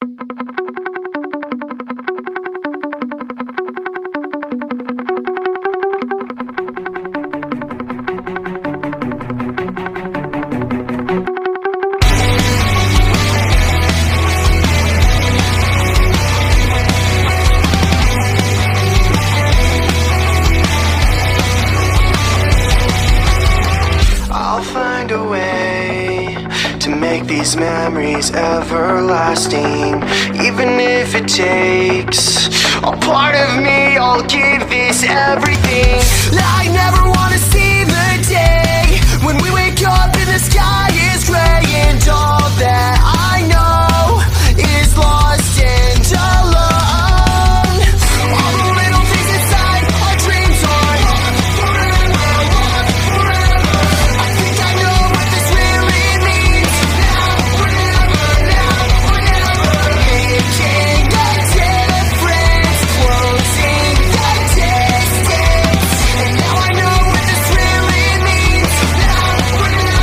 I'll find a way to make these memories everlasting. Even if it takes a part of me, I'll give this everything. I never wanna see the day when we wake up and the sky is gray and all that I know is lost and alone. All the little things inside our dreams are forever. I think I know what this really means. Now or never. Making a difference, closing the distance. And now I know what this really means. Now or never.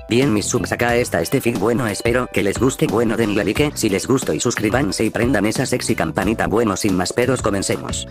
Bien, mis subs, acá está este fic. Bueno, espero que les guste. Bueno, denle like si les gustó y suscríbanse y prendan esa sexy campanita. Bueno, sin más peros, comencemos.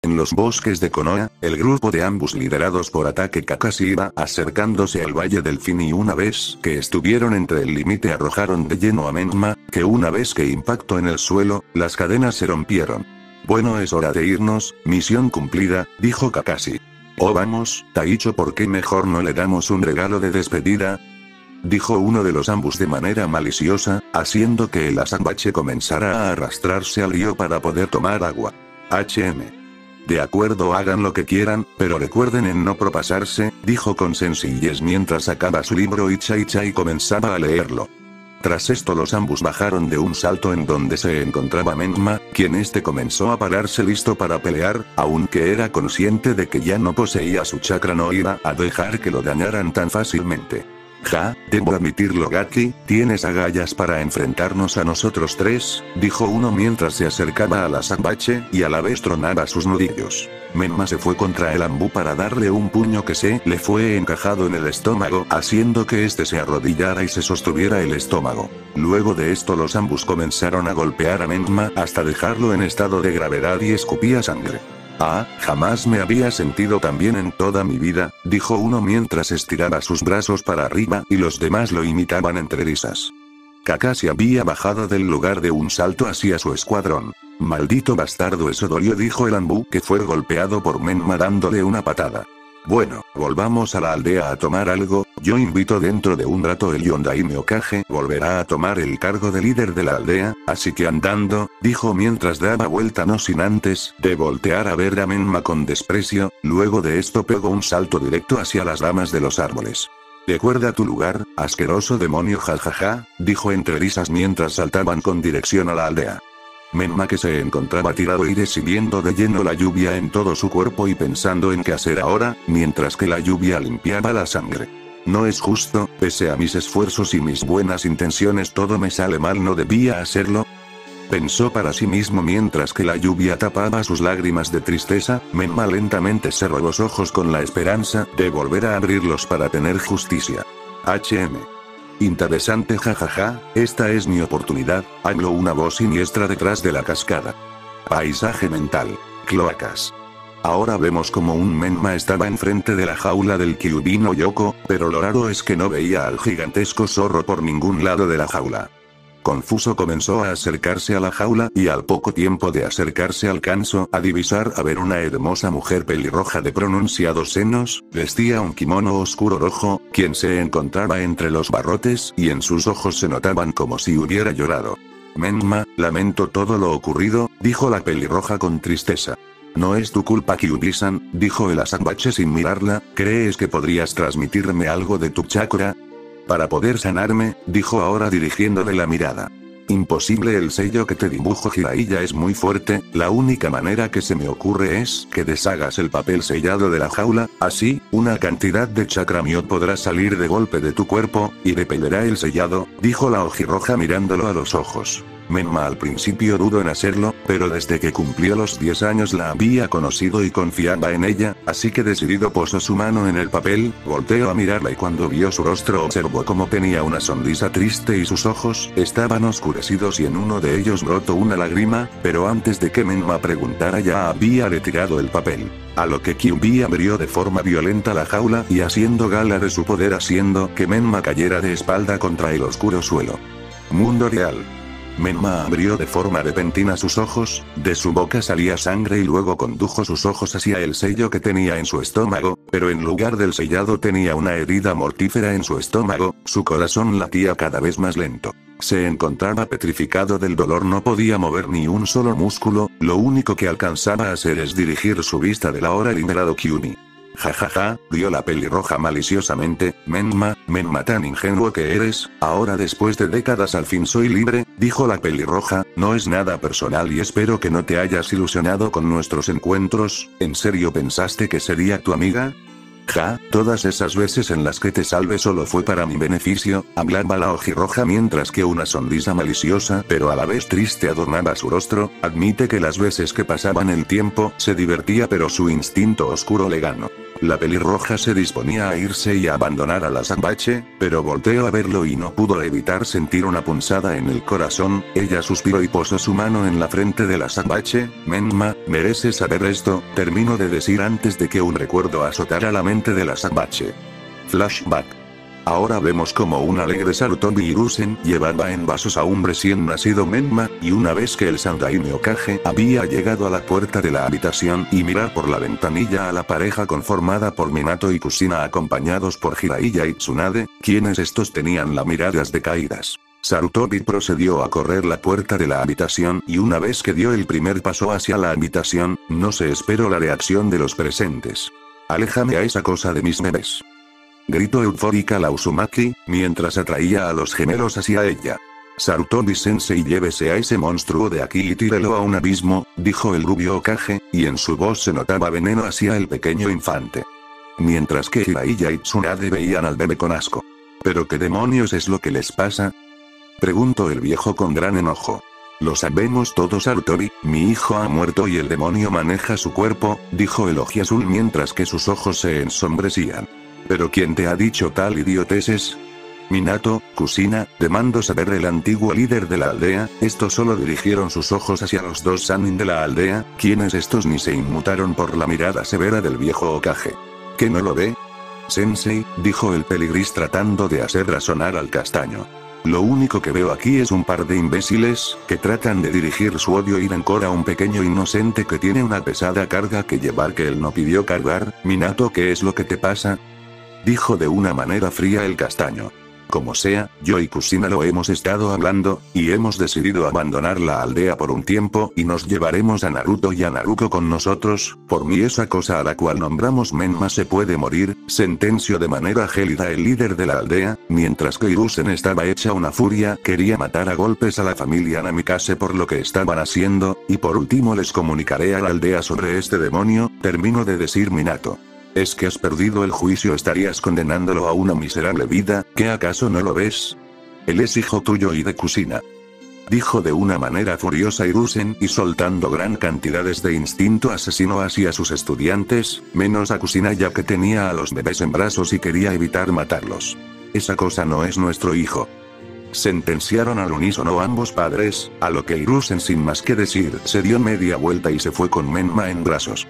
En los bosques de Konoha, el grupo de ambos liderados por Ataque Kakashi iba acercándose al Valle del Fin y una vez que estuvieron entre el límite arrojaron de lleno a Menma, que una vez que impactó en el suelo, las cadenas se rompieron. Bueno, es hora de irnos, misión cumplida, dijo Kakashi. Oh vamos, Taicho, ¿por qué mejor no le damos un regalo de despedida? Dijo uno de los ambos de manera maliciosa, haciendo que el azabache comenzara a arrastrarse al río para poder tomar agua. De acuerdo, hagan lo que quieran, pero recuerden en no propasarse, dijo con sencillez mientras sacaba su libro Icha y comenzaba a leerlo. Tras esto los ambos bajaron de un salto en donde se encontraba Menma, quien comenzó a pararse listo para pelear, aunque era consciente de que ya no poseía su chakra, no iba a dejar que lo dañaran tan fácilmente. Ja, debo admitirlo, Gaki, ¿tienes agallas para enfrentarnos a nosotros tres? Dijo uno mientras se acercaba a la azabache, y a la vez tronaba sus nudillos. Menma se fue contra el ambú para darle un puño que se le fue encajado en el estómago, haciendo que se arrodillara y se sostuviera el estómago. Luego de esto los ambos comenzaron a golpear a Menma hasta dejarlo en estado de gravedad y escupía sangre. Ah, jamás me había sentido tan bien en toda mi vida, dijo uno mientras estiraba sus brazos para arriba y los demás lo imitaban entre risas. Kakashi había bajado del lugar de un salto hacia su escuadrón. Maldito bastardo, eso dolió, dijo el ambú, que fue golpeado por Menma dándole una patada. Bueno, volvamos a la aldea a tomar algo. Yo invito dentro de un rato el Yondaime Okage volverá a tomar el cargo de líder de la aldea, así que andando, dijo mientras daba vuelta no sin antes de voltear a ver a Menma con desprecio. Luego de esto pegó un salto directo hacia las ramas de los árboles. Recuerda tu lugar, asqueroso demonio, jajaja, dijo entre risas mientras saltaban con dirección a la aldea. Menma, que se encontraba tirado y recibiendo de lleno la lluvia en todo su cuerpo y pensando en qué hacer ahora, mientras que la lluvia limpiaba la sangre. No es justo, pese a mis esfuerzos y mis buenas intenciones todo me sale mal, no debía hacerlo. Pensó para sí mismo mientras que la lluvia tapaba sus lágrimas de tristeza. Menma lentamente cerró los ojos con la esperanza de volver a abrirlos para tener justicia. Interesante, jajaja, esta es mi oportunidad, habló una voz siniestra detrás de la cascada. Paisaje mental. Cloacas. Ahora vemos como un Menma estaba enfrente de la jaula del Kyubino Yoko, pero lo raro es que no veía al gigantesco zorro por ningún lado de la jaula. Confuso comenzó a acercarse a la jaula y al poco tiempo de acercarse alcanzó a divisar a ver una hermosa mujer pelirroja de pronunciados senos, vestía un kimono oscuro rojo, quien se encontraba entre los barrotes y en sus ojos se notaban como si hubiera llorado. Menma, lamento todo lo ocurrido, dijo la pelirroja con tristeza. No es tu culpa, Kyubi-san, dijo el azabache sin mirarla, ¿crees que podrías transmitirme algo de tu chakra? Para poder sanarme, dijo ahora dirigiéndole la mirada. Imposible, el sello que te dibujo Jiraiya es muy fuerte, la única manera que se me ocurre es que deshagas el papel sellado de la jaula, así, una cantidad de chakra mío podrá salir de golpe de tu cuerpo, y repellerá el sellado, dijo la ojirroja mirándolo a los ojos. Menma al principio dudó en hacerlo, pero desde que cumplió los 10 años la había conocido y confiaba en ella, así que decidido posó su mano en el papel, volteó a mirarla y cuando vio su rostro observó cómo tenía una sonrisa triste y sus ojos estaban oscurecidos y en uno de ellos brotó una lágrima, pero antes de que Menma preguntara ya había retirado el papel. A lo que Kyuubi abrió de forma violenta la jaula y haciendo gala de su poder haciendo que Menma cayera de espalda contra el oscuro suelo. Mundo real. Menma abrió de forma repentina sus ojos, de su boca salía sangre y luego condujo sus ojos hacia el sello que tenía en su estómago, pero en lugar del sellado tenía una herida mortífera en su estómago, su corazón latía cada vez más lento. Se encontraba petrificado del dolor, no podía mover ni un solo músculo, lo único que alcanzaba a hacer es dirigir su vista del ahora liberado Kyuubi. Jajaja, dio la pelirroja maliciosamente, Menma tan ingenuo que eres, ahora después de décadas al fin soy libre, dijo la pelirroja, no es nada personal y espero que no te hayas ilusionado con nuestros encuentros, ¿en serio pensaste que sería tu amiga? Ja, todas esas veces en las que te salvé solo fue para mi beneficio, hablaba la ojirroja mientras que una sonrisa maliciosa pero a la vez triste adornaba su rostro, admite que las veces que pasaban el tiempo, se divertía pero su instinto oscuro le ganó. La pelirroja se disponía a irse y a abandonar a la Sambache, pero volteó a verlo y no pudo evitar sentir una punzada en el corazón, ella suspiró y posó su mano en la frente de la Sambache, Menma, mereces saber esto, terminó de decir antes de que un recuerdo azotara la mente de la Sambache. Flashback. Ahora vemos como un alegre Sarutobi Hiruzen llevaba en vasos a un recién nacido Menma, y una vez que el Sandaime Hokage había llegado a la puerta de la habitación y mirar por la ventanilla a la pareja conformada por Minato y Kusina acompañados por Jiraiya y Tsunade, quienes estos tenían las miradas decaídas. Sarutobi procedió a correr la puerta de la habitación y una vez que dio el primer paso hacia la habitación, no se esperó la reacción de los presentes. Aléjame a esa cosa de mis bebés. Gritó eufórica la Uzumaki, mientras atraía a los gemelos hacia ella. Sarutobi-sensei, llévese a ese monstruo de aquí y tírelo a un abismo, dijo el rubio Hokage, y en su voz se notaba veneno hacia el pequeño infante. Mientras que Jiraiya y Tsunade veían al bebé con asco. ¿Pero qué demonios es lo que les pasa? Preguntó el viejo con gran enojo. Lo sabemos todos, Sarutobi, mi hijo ha muerto y el demonio maneja su cuerpo, dijo el ojiazul mientras que sus ojos se ensombrecían. ¿Pero quién te ha dicho tal idioteces? Minato, Kusina, demandó saber el antiguo líder de la aldea, estos solo dirigieron sus ojos hacia los dos Sannin de la aldea, quienes estos ni se inmutaron por la mirada severa del viejo Hokage. ¿Que no lo ve? Sensei, dijo el peligris tratando de hacer razonar al castaño. Lo único que veo aquí es un par de imbéciles, que tratan de dirigir su odio y rencor a un pequeño inocente que tiene una pesada carga que llevar que él no pidió cargar. Minato, ¿qué es lo que te pasa? Dijo de una manera fría el castaño. Como sea, yo y Kusina lo hemos estado hablando, y hemos decidido abandonar la aldea por un tiempo y nos llevaremos a Naruto y a Naruko con nosotros, por mí esa cosa a la cual nombramos Menma se puede morir, sentenció de manera gélida el líder de la aldea, mientras que Hiruzen estaba hecha una furia, quería matar a golpes a la familia Namikaze por lo que estaban haciendo, y por último les comunicaré a la aldea sobre este demonio, terminó de decir Minato. ¿Es que has perdido el juicio? ¿Estarías condenándolo a una miserable vida? ¿Qué acaso no lo ves? Él es hijo tuyo y de Kusina. Dijo de una manera furiosa Hiruzen y soltando gran cantidades de instinto asesino hacia sus estudiantes, menos a Kusina ya que tenía a los bebés en brazos y quería evitar matarlos. Esa cosa no es nuestro hijo. Sentenciaron al unísono ambos padres, a lo que Hiruzen sin más que decir se dio media vuelta y se fue con Menma en brazos.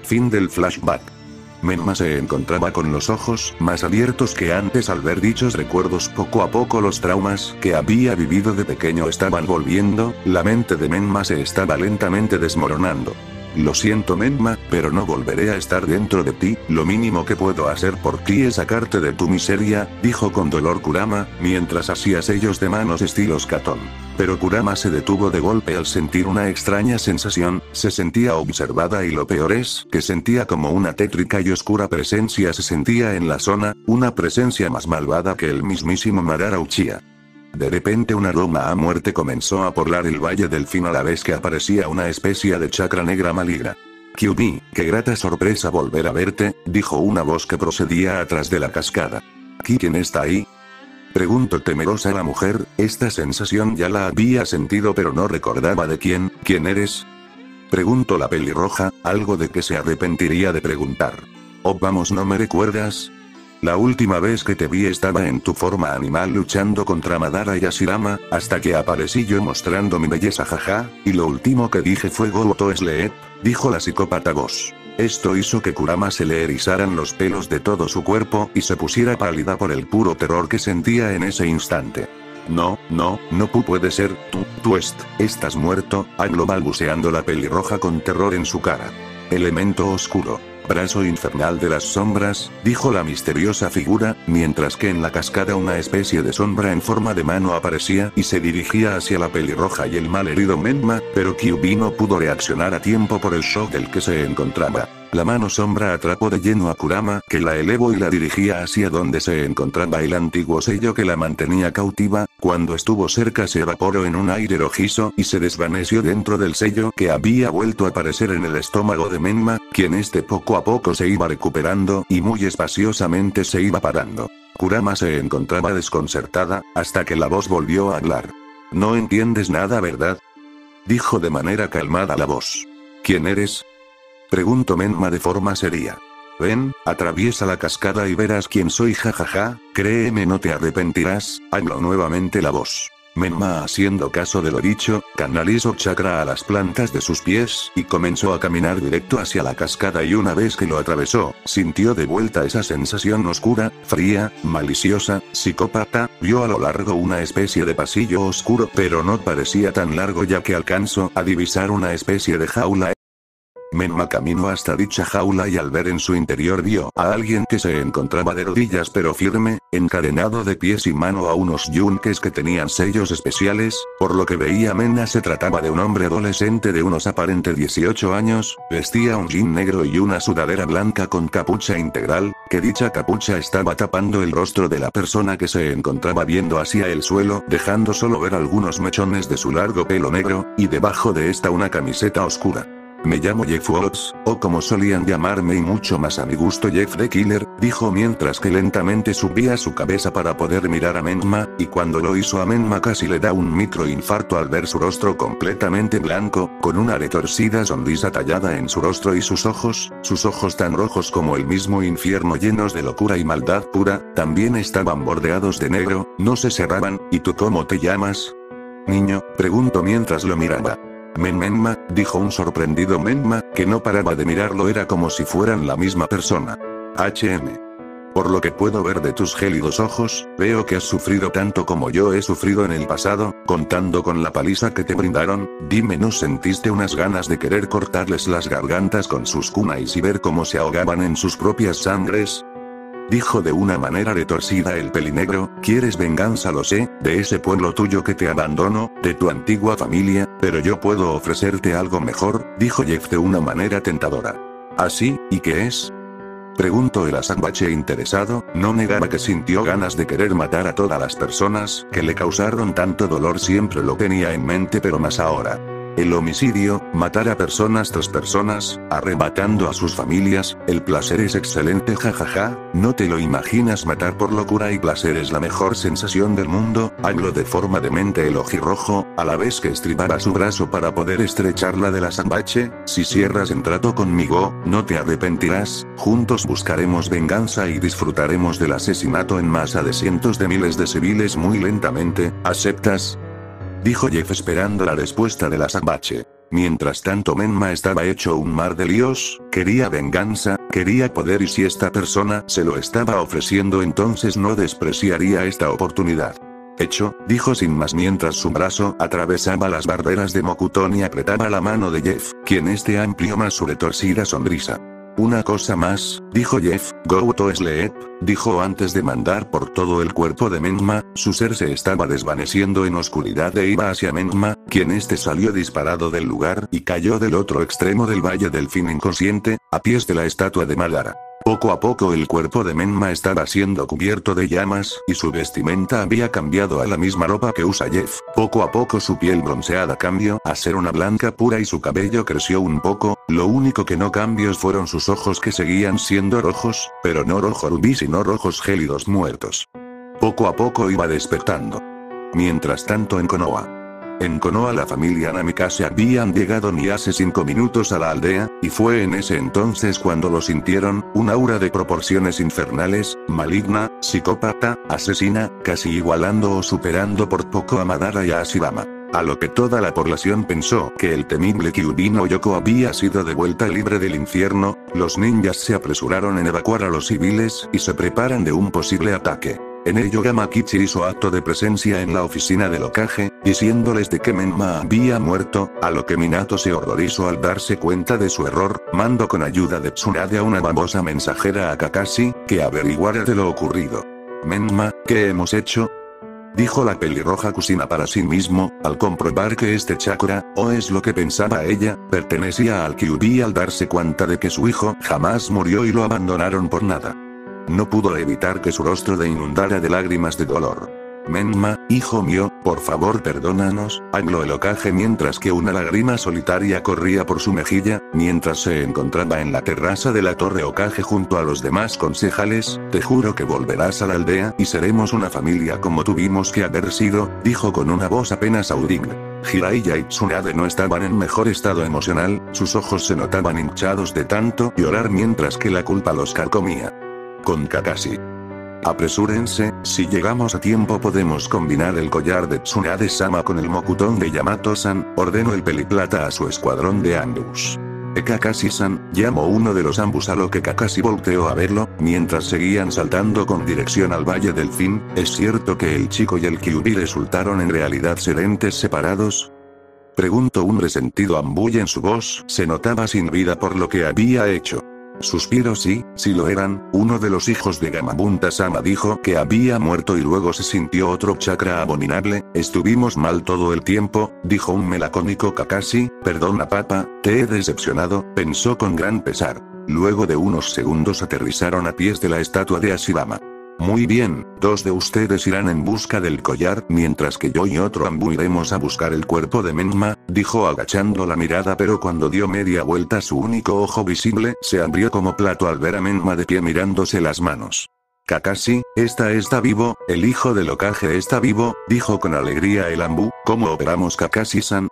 Fin del flashback. Menma se encontraba con los ojos más abiertos que antes al ver dichos recuerdos. Poco a poco los traumas que había vivido de pequeño estaban volviendo, la mente de Menma se estaba lentamente desmoronando. Lo siento Menma, pero no volveré a estar dentro de ti, lo mínimo que puedo hacer por ti es sacarte de tu miseria, dijo con dolor Kurama, mientras hacía sellos de manos estilos Katon. Pero Kurama se detuvo de golpe al sentir una extraña sensación, se sentía observada y lo peor es, que sentía como una tétrica y oscura presencia se sentía en la zona, una presencia más malvada que el mismísimo Madara Uchiha. De repente un aroma a muerte comenzó a poblar el Valle del Fin a la vez que aparecía una especie de chakra negra maligna. Kyuubi, qué grata sorpresa volver a verte, dijo una voz que procedía atrás de la cascada. ¿Quién está ahí? Preguntó temerosa la mujer, esta sensación ya la había sentido pero no recordaba de quién eres. Preguntó la pelirroja, algo de que se arrepentiría de preguntar. Oh vamos, ¿no me recuerdas? La última vez que te vi estaba en tu forma animal luchando contra Madara y Hashirama, hasta que aparecí yo mostrando mi belleza jaja, y lo último que dije fue Go to Sleep, dijo la psicópata voz. Esto hizo que Kurama se le erizaran los pelos de todo su cuerpo y se pusiera pálida por el puro terror que sentía en ese instante. No puede ser, tú estás muerto, habló balbuceando la pelirroja con terror en su cara. Elemento oscuro. Brazo infernal de las sombras, dijo la misteriosa figura, mientras que en la cascada una especie de sombra en forma de mano aparecía y se dirigía hacia la pelirroja y el malherido Menma, pero Kyuubi no pudo reaccionar a tiempo por el shock del que se encontraba. La mano sombra atrapó de lleno a Kurama, que la elevó y la dirigía hacia donde se encontraba el antiguo sello que la mantenía cautiva. Cuando estuvo cerca se evaporó en un aire rojizo y se desvaneció dentro del sello que había vuelto a aparecer en el estómago de Menma, quien poco a poco se iba recuperando y muy espaciosamente se iba parando. Kurama se encontraba desconcertada, hasta que la voz volvió a hablar. No entiendes nada, ¿verdad? Dijo de manera calmada la voz. ¿Quién eres? Preguntó Menma de forma seria. Ven, atraviesa la cascada y verás quién soy, jajaja, créeme no te arrepentirás, habló nuevamente la voz. Menma, haciendo caso de lo dicho, canalizó chakra a las plantas de sus pies y comenzó a caminar directo hacia la cascada, y una vez que lo atravesó, sintió de vuelta esa sensación oscura, fría, maliciosa, psicópata. Vio a lo largo una especie de pasillo oscuro, pero no parecía tan largo ya que alcanzó a divisar una especie de jaula. Menma caminó hasta dicha jaula y al ver en su interior vio a alguien que se encontraba de rodillas pero firme, encadenado de pies y mano a unos yunques que tenían sellos especiales. Por lo que veía Menma se trataba de un hombre adolescente de unos aparentes 18 años, vestía un jean negro y una sudadera blanca con capucha integral, que dicha capucha estaba tapando el rostro de la persona que se encontraba viendo hacia el suelo, dejando solo ver algunos mechones de su largo pelo negro, y debajo de esta una camiseta oscura. Me llamo Jeff Watts, o como solían llamarme y mucho más a mi gusto Jeff the Killer, dijo mientras que lentamente subía su cabeza para poder mirar a Menma, y cuando lo hizo a Menma casi le da un microinfarto al ver su rostro completamente blanco, con una retorcida sonrisa tallada en su rostro y sus ojos tan rojos como el mismo infierno llenos de locura y maldad pura, también estaban bordeados de negro, no se cerraban. ¿Y tú cómo te llamas? Niño, preguntó mientras lo miraba. Menma, dijo un sorprendido Menma, que no paraba de mirarlo, era como si fueran la misma persona. Por lo que puedo ver de tus gélidos ojos, veo que has sufrido tanto como yo he sufrido en el pasado, contando con la paliza que te brindaron. Dime, ¿no sentiste unas ganas de querer cortarles las gargantas con sus kunais y ver cómo se ahogaban en sus propias sangres? Dijo de una manera retorcida el pelinegro. ¿Quieres venganza? Lo sé, de ese pueblo tuyo que te abandonó, de tu antigua familia, pero yo puedo ofrecerte algo mejor, dijo Jeff de una manera tentadora. ¿Ah, sí? ¿Y qué es? Preguntó el azabache interesado. No negaba que sintió ganas de querer matar a todas las personas que le causaron tanto dolor, siempre lo tenía en mente, pero más ahora. El homicidio, matar a personas tras personas, arrebatando a sus familias, el placer es excelente, jajaja, ¿no te lo imaginas? Matar por locura y placer es la mejor sensación del mundo, habló de forma demente el ojirrojo, a la vez que estribaba su brazo para poder estrecharla de la azabache. Si cierras en trato conmigo, no te arrepentirás, juntos buscaremos venganza y disfrutaremos del asesinato en masa de cientos de miles de civiles muy lentamente, ¿aceptas? Dijo Jeff esperando la respuesta de la azabache. Mientras tanto Menma estaba hecho un mar de líos, quería venganza, quería poder, y si esta persona se lo estaba ofreciendo entonces no despreciaría esta oportunidad. Hecho, dijo sin más mientras su brazo atravesaba las barreras de Mokuton y apretaba la mano de Jeff, quien amplió más su retorcida sonrisa. Una cosa más, dijo Jeff, go to sleep, dijo antes de mandar por todo el cuerpo de Menma. Su ser se estaba desvaneciendo en oscuridad e iba hacia Menma, quien salió disparado del lugar y cayó del otro extremo del Valle del Fin inconsciente, a pies de la estatua de Madara. Poco a poco el cuerpo de Menma estaba siendo cubierto de llamas, y su vestimenta había cambiado a la misma ropa que usa Jeff. Poco a poco su piel bronceada cambió a ser una blanca pura y su cabello creció un poco. Lo único que no cambió fueron sus ojos, que seguían siendo rojos, pero no rojo rubí sino rojos gélidos muertos. Poco a poco iba despertando. Mientras tanto en Konoha. En Konoha la familia Namikaze habían llegado ni hace 5 minutos a la aldea, y fue en ese entonces cuando lo sintieron, un aura de proporciones infernales, maligna, psicópata, asesina, casi igualando o superando por poco a Madara y a Ashirama. A lo que toda la población pensó que el temible Kyuubi no Yoko había sido de vuelta libre del infierno, los ninjas se apresuraron en evacuar a los civiles y se preparan de un posible ataque. En ello Gamakichi hizo acto de presencia en la oficina del Hokage, diciéndoles de que Menma había muerto, a lo que Minato se horrorizó al darse cuenta de su error, mandó con ayuda de Tsunade a una babosa mensajera a Kakashi, que averiguara de lo ocurrido. Menma, ¿qué hemos hecho?, dijo la pelirroja Kusina para sí mismo, al comprobar que este chakra, o es lo que pensaba ella, pertenecía al Kyuubi al darse cuenta de que su hijo jamás murió y lo abandonaron por nada. No pudo evitar que su rostro se inundara de lágrimas de dolor. Menma, hijo mío, por favor perdónanos, habló el Hokage mientras que una lágrima solitaria corría por su mejilla, mientras se encontraba en la terraza de la torre Hokage junto a los demás concejales, te juro que volverás a la aldea y seremos una familia como tuvimos que haber sido, dijo con una voz apenas audible. Jiraiya y Tsunade no estaban en mejor estado emocional, sus ojos se notaban hinchados de tanto llorar mientras que la culpa los carcomía. Con Kakashi. Apresúrense, si llegamos a tiempo podemos combinar el collar de Tsunade-sama con el Mokuton de Yamato-san, ordenó el Peliplata a su escuadrón de ambush. Kakashi-san, llamó uno de los ambush a lo que Kakashi volteó a verlo, mientras seguían saltando con dirección al Valle del Fin. ¿Es cierto que el chico y el Kyuubi resultaron en realidad ser entes separados?, preguntó un resentido ambush en su voz, se notaba sin vida por lo que había hecho. Suspiró. Sí lo eran, uno de los hijos de Gamabunta-sama dijo que había muerto y luego se sintió otro chakra abominable, estuvimos mal todo el tiempo, dijo un melacónico Kakashi, perdona papá, te he decepcionado, pensó con gran pesar. Luego de unos segundos aterrizaron a pies de la estatua de Ashirama. Muy bien, 2 de ustedes irán en busca del collar mientras que yo y otro ambu iremos a buscar el cuerpo de Menma, dijo agachando la mirada, pero cuando dio media vuelta su único ojo visible se abrió como plato al ver a Menma de pie mirándose las manos. Kakashi, está vivo, el hijo del Hokage está vivo, dijo con alegría el ambu. ¿Cómo operamos Kakashi-san?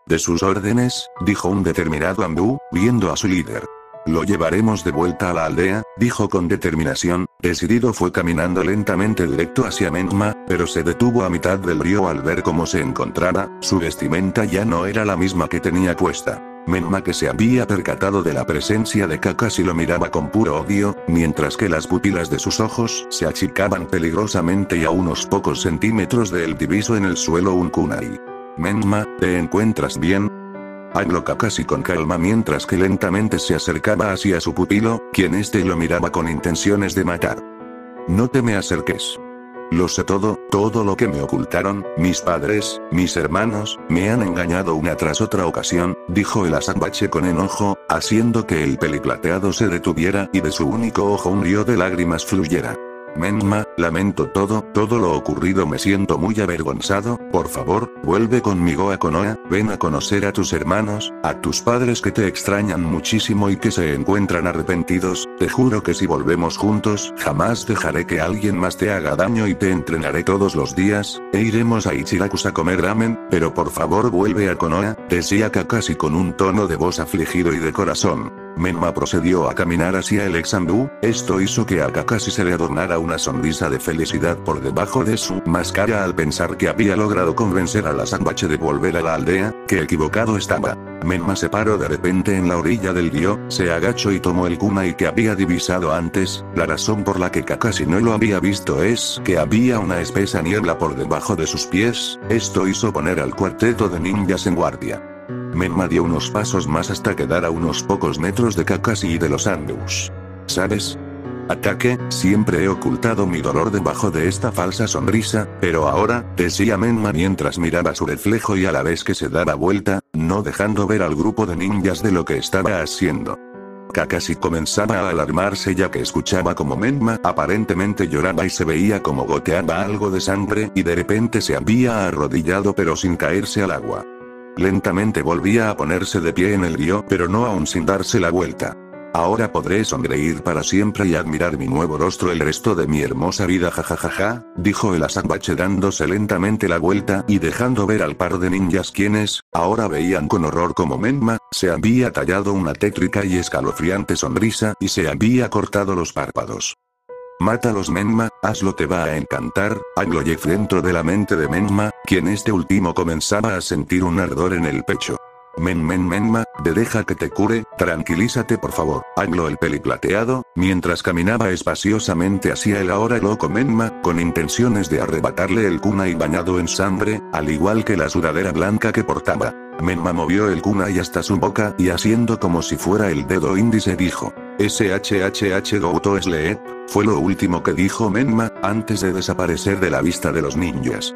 De sus órdenes, dijo un determinado ambu, viendo a su líder. Lo llevaremos de vuelta a la aldea, dijo con determinación, decidido fue caminando lentamente directo hacia Menma, pero se detuvo a mitad del río al ver cómo se encontraba, su vestimenta ya no era la misma que tenía puesta. Menma, que se había percatado de la presencia de Kakashi, lo miraba con puro odio, mientras que las pupilas de sus ojos se achicaban peligrosamente y a unos pocos centímetros de él divisó en el suelo un kunai. Menma, ¿te encuentras bien?, habló Kakashi con calma mientras que lentamente se acercaba hacia su pupilo, quien lo miraba con intenciones de matar. No te me acerques. Lo sé todo lo que me ocultaron, mis padres, mis hermanos, me han engañado una tras otra ocasión, dijo el asambache con enojo, haciendo que el peliplateado se detuviera y de su único ojo un río de lágrimas fluyera. Menma, lamento todo lo ocurrido, me siento muy avergonzado, por favor, vuelve conmigo a Konoha, ven a conocer a tus hermanos, a tus padres que te extrañan muchísimo y que se encuentran arrepentidos, te juro que si volvemos juntos, jamás dejaré que alguien más te haga daño y te entrenaré todos los días, e iremos a Ichirakusa a comer ramen, pero por favor vuelve a Konoha, decía Kakashi con un tono de voz afligido y de corazón. Menma procedió a caminar hacia el ex-ambu, esto hizo que a Kakashi se le adornara una sonrisa de felicidad por debajo de su máscara al pensar que había logrado convencer a la Sanbache de volver a la aldea, que equivocado estaba. Menma se paró de repente en la orilla del río, se agachó y tomó el kunai que había divisado antes, la razón por la que Kakashi no lo había visto es que había una espesa niebla por debajo de sus pies, esto hizo poner al cuarteto de ninjas en guardia. Menma dio unos pasos más hasta quedar a unos pocos metros de Kakashi y de los ambush. ¿Sabes? Ataque, siempre he ocultado mi dolor debajo de esta falsa sonrisa, pero ahora, decía Menma mientras miraba su reflejo y a la vez que se daba vuelta, no dejando ver al grupo de ninjas de lo que estaba haciendo. Kakashi comenzaba a alarmarse ya que escuchaba como Menma aparentemente lloraba y se veía como goteaba algo de sangre y de repente se había arrodillado pero sin caerse al agua. Lentamente volvía a ponerse de pie en el río pero no aún sin darse la vuelta. Ahora podré sonreír para siempre y admirar mi nuevo rostro el resto de mi hermosa vida, jajajaja, dijo el azabache dándose lentamente la vuelta y dejando ver al par de ninjas quienes, ahora veían con horror como Menma, se había tallado una tétrica y escalofriante sonrisa y se había cortado los párpados. Mátalos Menma, hazlo, te va a encantar, habló Jeff dentro de la mente de Menma, quien este último comenzaba a sentir un ardor en el pecho. Menma, deja que te cure, tranquilízate por favor, habló el peliplateado, mientras caminaba espaciosamente hacia el ahora loco Menma, con intenciones de arrebatarle el kunai bañado en sangre, al igual que la sudadera blanca que portaba. Menma movió el kunai hasta su boca y haciendo como si fuera el dedo índice dijo: SHHH Gouto Sleep, fue lo último que dijo Menma, antes de desaparecer de la vista de los ninjas.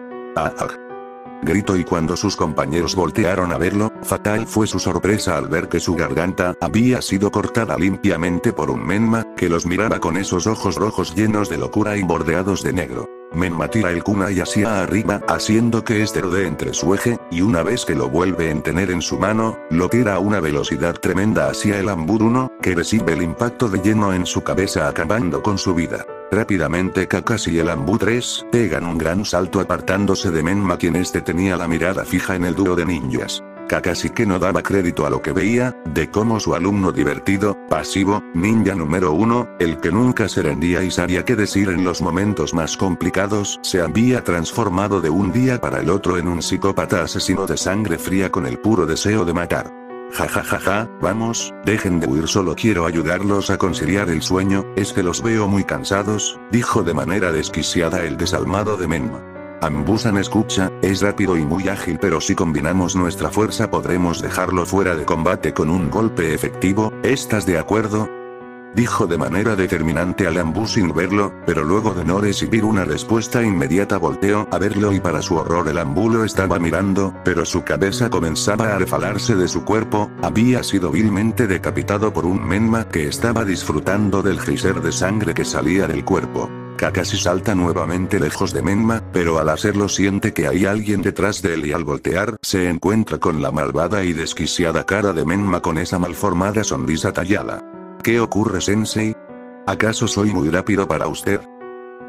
Gritó y cuando sus compañeros voltearon a verlo, fatal fue su sorpresa al ver que su garganta había sido cortada limpiamente por un Menma, que los miraba con esos ojos rojos llenos de locura y bordeados de negro. Menma tira el kunai hacia arriba, haciendo que este rodee entre su eje, y una vez que lo vuelve a tener en su mano, lo tira a una velocidad tremenda hacia el Ambur 1, que recibe el impacto de lleno en su cabeza acabando con su vida. Rápidamente Kakashi y el Ambur 3 pegan un gran salto apartándose de Menma, quien tenía la mirada fija en el dúo de ninjas. Kakashi, que no daba crédito a lo que veía, de cómo su alumno divertido, pasivo, ninja número 1, el que nunca se rendía y sabía qué decir en los momentos más complicados, se había transformado de un día para el otro en un psicópata asesino de sangre fría con el puro deseo de matar. Jajajaja, vamos, dejen de huir, solo quiero ayudarlos a conciliar el sueño, es que los veo muy cansados, dijo de manera desquiciada el desalmado de Menma. Ambusan escucha, es rápido y muy ágil, pero si combinamos nuestra fuerza podremos dejarlo fuera de combate con un golpe efectivo, ¿estás de acuerdo? Dijo de manera determinante al Ambu sin verlo, pero luego de no recibir una respuesta inmediata volteó a verlo y para su horror el Ambu lo estaba mirando, pero su cabeza comenzaba a refalarse de su cuerpo, había sido vilmente decapitado por un Menma que estaba disfrutando del geyser de sangre que salía del cuerpo. Kakashi salta nuevamente lejos de Menma, pero al hacerlo siente que hay alguien detrás de él y al voltear se encuentra con la malvada y desquiciada cara de Menma con esa malformada sonrisa tallada. ¿Qué ocurre, sensei? ¿Acaso soy muy rápido para usted?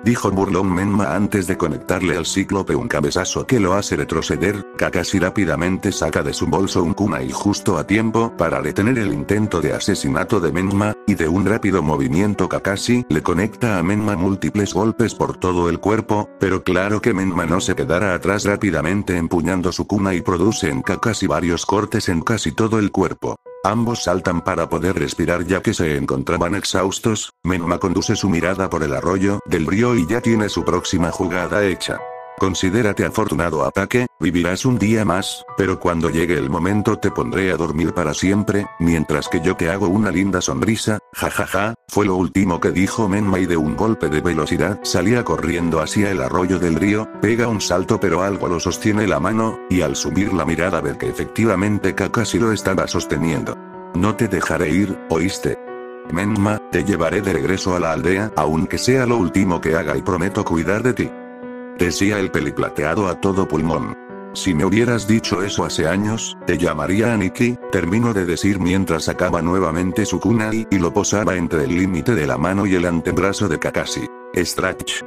Dijo burlón Menma antes de conectarle al cíclope un cabezazo que lo hace retroceder. Kakashi rápidamente saca de su bolso un kunai justo a tiempo para detener el intento de asesinato de Menma, y de un rápido movimiento Kakashi le conecta a Menma múltiples golpes por todo el cuerpo, pero claro que Menma no se quedará atrás, rápidamente empuñando su kunai produce en Kakashi varios cortes en casi todo el cuerpo. Ambos saltan para poder respirar ya que se encontraban exhaustos. Menma conduce su mirada por el arroyo del río y ya tiene su próxima jugada hecha. Considérate afortunado, ataque, vivirás un día más, pero cuando llegue el momento te pondré a dormir para siempre, mientras que yo te hago una linda sonrisa, jajaja, fue lo último que dijo Menma y de un golpe de velocidad salía corriendo hacia el arroyo del río, pega un salto pero algo lo sostiene la mano, y al subir la mirada ve que efectivamente Kakashi lo estaba sosteniendo. No te dejaré ir, ¿oíste? Menma, te llevaré de regreso a la aldea, aunque sea lo último que haga y prometo cuidar de ti. Decía el peliplateado a todo pulmón. Si me hubieras dicho eso hace años, te llamaría Aniki, terminó de decir mientras sacaba nuevamente su kunai y lo posaba entre el límite de la mano y el antebrazo de Kakashi. Stretch.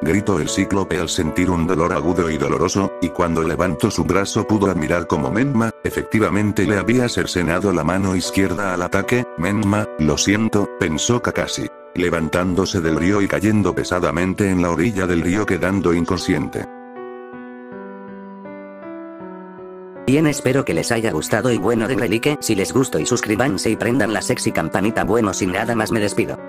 Gritó el cíclope al sentir un dolor agudo y doloroso, y cuando levantó su brazo pudo admirar como Menma, efectivamente le había cercenado la mano izquierda al ataque. Menma, lo siento, pensó Kakashi. Levantándose del río y cayendo pesadamente en la orilla del río quedando inconsciente. Bien, espero que les haya gustado y bueno, denle like si les gustó y suscríbanse y prendan la sexy campanita. Bueno, sin nada más me despido.